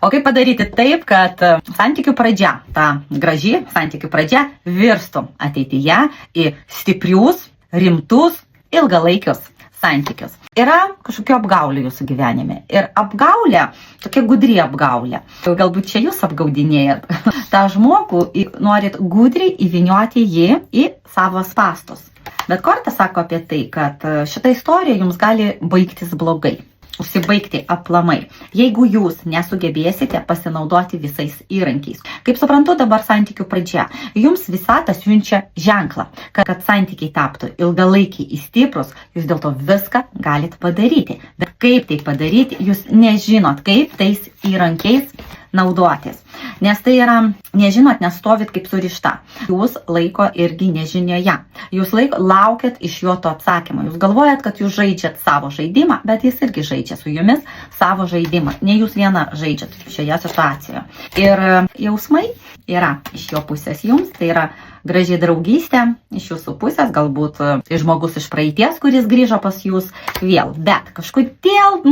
O kaip padaryti taip, kad santykių pradžia, ta graži santykių pradžia virstų ateityje į stiprius, rimtus, ilgalaikius santykius. Yra kažkokia apgaulė jūsų gyvenime. Ir apgaulė, tokia gudri apgaulė. Galbūt čia jūs apgaudinėjat. tą žmogų norit gudriai įvynioti jį į savo spąstus. Bet Kortė sako apie tai, kad šita istorija jums gali baigtis blogai. Užsibaigti aplamai, jeigu jūs nesugebėsite pasinaudoti visais įrankiais. Kaip suprantu, dabar santykių pradžia. Jums visata siunčia ženklą, kad santykiai taptų ilgalaikiai įstiprus, jūs dėl to viską galite padaryti. Bet kaip tai padaryti, jūs nežinot, kaip tais įrankiais naudotis. Nes tai yra, nežinot, nestovit kaip surišta. Jūs laiko irgi nežinioje. Jūs laukiat iš jo to atsakymą. Jūs galvojat, kad jūs žaidžiat savo žaidimą, bet jis irgi žaidžia su jumis savo žaidimą. Ne jūs viena žaidžiat šioje situacijoje. Ir jausmai yra iš jo pusės jums, tai yra graži draugystė iš jūsų pusės, galbūt žmogus iš praeities, kuris grįžo pas jūs vėl. Bet kažkodėl,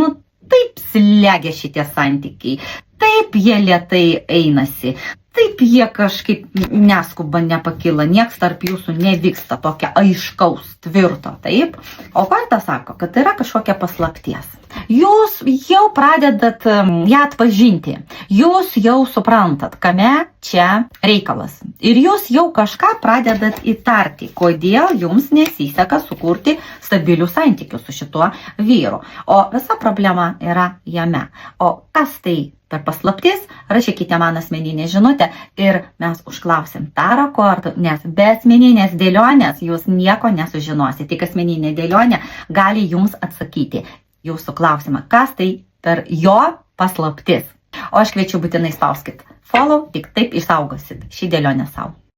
taip slegia šitie santykiai. Taip jie lėtai einasi, taip jie kažkaip neskuba, nepakyla, nieks tarp jūsų nevyksta tokia aiškaus, tvirto, taip? O Kortė sako, kad yra kažkokia paslapties. Jūs jau pradedat ją atpažinti, jūs jau suprantat, kame čia reikalas. Ir jūs jau kažką pradedat įtarti, kodėl jums nesiseka sukurti stabilių santykių su šituo vyru. O visa problema yra jame. O kas tai per paslaptis, rašykite man asmeninę žinutę ir mes užklausim tarą kortų, nes be asmeninės dėlionės jūs nieko nesužinosite. Tik asmeninė dėlionė gali jums atsakyti jūsų klausimą, kas tai per jo paslaptis. O aš kviečiu būtinai spauskit follow, tik taip išsaugosit šį dėlionę savo.